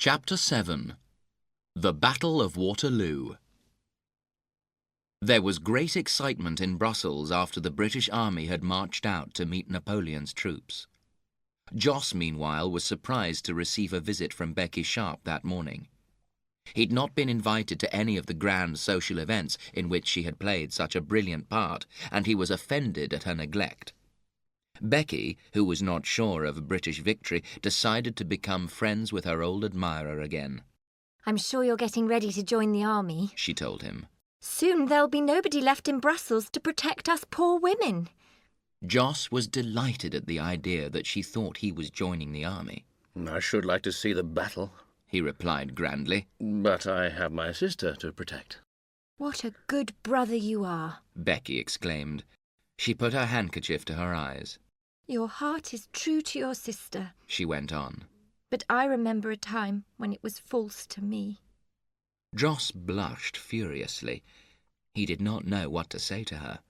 Chapter 7. The Battle of Waterloo. There was great excitement in Brussels after the British army had marched out to meet Napoleon's troops. Joss, meanwhile, was surprised to receive a visit from Becky Sharp that morning. He'd not been invited to any of the grand social events in which she had played such a brilliant part, and he was offended at her neglect. Becky, who was not sure of a British victory, decided to become friends with her old admirer again. "I'm sure you're getting ready to join the army," she told him. "Soon there'll be nobody left in Brussels to protect us poor women." Joss was delighted at the idea that she thought he was joining the army. "I should like to see the battle," he replied grandly. "but I have my sister to protect." "What a good brother you are," Becky exclaimed. She put her handkerchief to her eyes. "Your heart is true to your sister," she went on. "but I remember a time when it was false to me." Joss blushed furiously. He did not know what to say to her.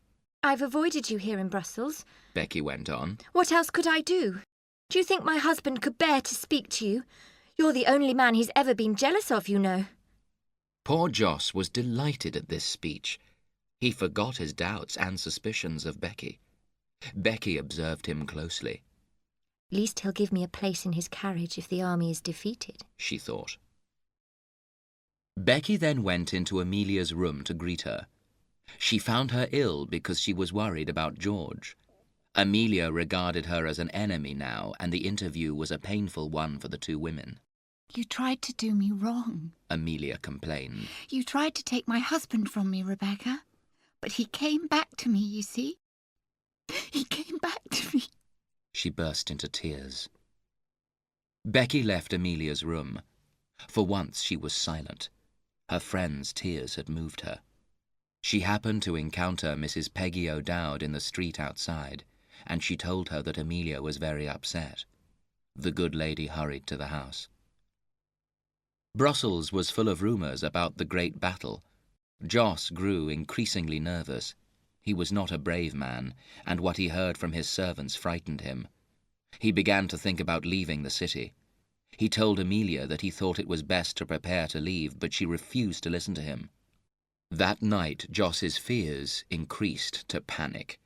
"I've avoided you here in Brussels," Becky went on. "What else could I do? Do you think my husband could bear to speak to you? You're the only man he's ever been jealous of, you know." Poor Joss was delighted at this speech. He forgot his doubts and suspicions of Becky. Becky observed him closely. "At least he'll give me a place in his carriage if the army is defeated," she thought. Becky then went into Amelia's room to greet her. She found her ill because she was worried about George. Amelia regarded her as an enemy now, and the interview was a painful one for the two women. "You tried to do me wrong," Amelia complained. "You tried to take my husband from me, Rebecca. But he came back to me, you see. He came back to me." She burst into tears. Becky left Amelia's room. For once she was silent. Her friend's tears had moved her. She happened to encounter Mrs. Peggy O'Dowd in the street outside, and she told her that Amelia was very upset. The good lady hurried to the house. Brussels was full of rumours about the great battle. Joss grew increasingly nervous. He was not a brave man, and what he heard from his servants frightened him. He began to think about leaving the city. He told Amelia that he thought it was best to prepare to leave, but she refused to listen to him. That night, Joss's fears increased to panic.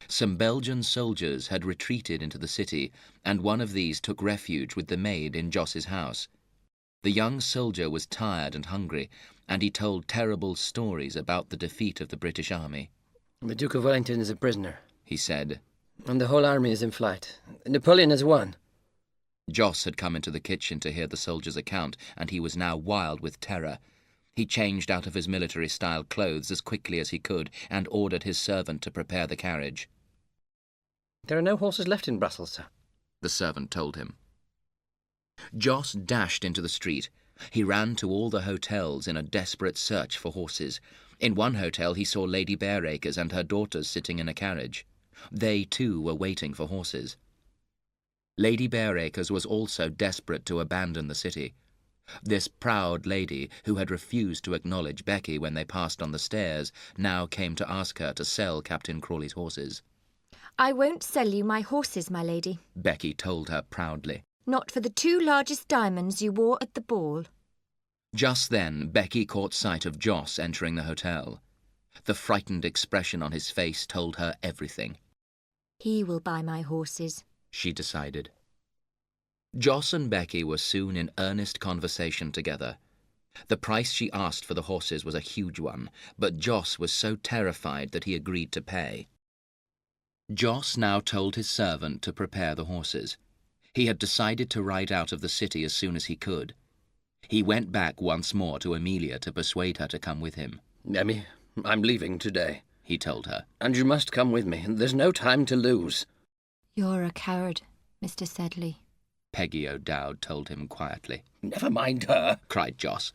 Some Belgian soldiers had retreated into the city, and one of these took refuge with the maid in Joss's house. The young soldier was tired and hungry, and he told terrible stories about the defeat of the British army. "The Duke of Wellington is a prisoner," he said, "and the whole army is in flight. Napoleon has won." Joss had come into the kitchen to hear the soldier's account, and he was now wild with terror. He changed out of his military-style clothes as quickly as he could and ordered his servant to prepare the carriage. "There are no horses left in Brussels, sir," the servant told him. Joss dashed into the street. He ran to all the hotels in a desperate search for horses. In one hotel he saw Lady Bareacres and her daughters sitting in a carriage. They, too, were waiting for horses. Lady Bareacres was also desperate to abandon the city. This proud lady, who had refused to acknowledge Becky when they passed on the stairs, now came to ask her to sell Captain Crawley's horses. "I won't sell you my horses, my lady," Becky told her proudly. "not for the 2 largest diamonds you wore at the ball." Just then, Becky caught sight of Joss entering the hotel. The frightened expression on his face told her everything. "He will buy my horses," she decided. Joss and Becky were soon in earnest conversation together. The price she asked for the horses was a huge one, but Joss was so terrified that he agreed to pay. Joss now told his servant to prepare the horses. He had decided to ride out of the city as soon as he could. He went back once more to Amelia to persuade her to come with him. "Emmy, I'm leaving today," he told her. "and you must come with me. There's no time to lose." "You're a coward, Mr. Sedley," Peggy O'Dowd told him quietly. "Never mind her," cried Joss.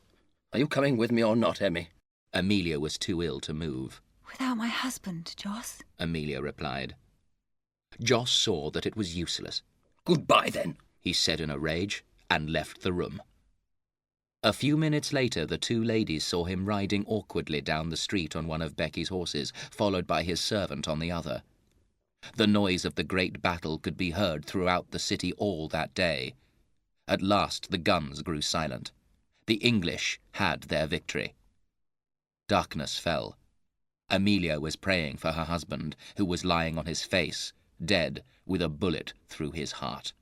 "Are you coming with me or not, Emmy?" Amelia was too ill to move. "Without my husband, Joss?" Amelia replied. Joss saw that it was useless. "Goodbye, then," he said in a rage, and left the room. A few minutes later, the two ladies saw him riding awkwardly down the street on one of Becky's horses, followed by his servant on the other. The noise of the great battle could be heard throughout the city all that day. At last the guns grew silent. The English had their victory. Darkness fell. Amelia was praying for her husband, who was lying on his face, dead, with a bullet through his heart.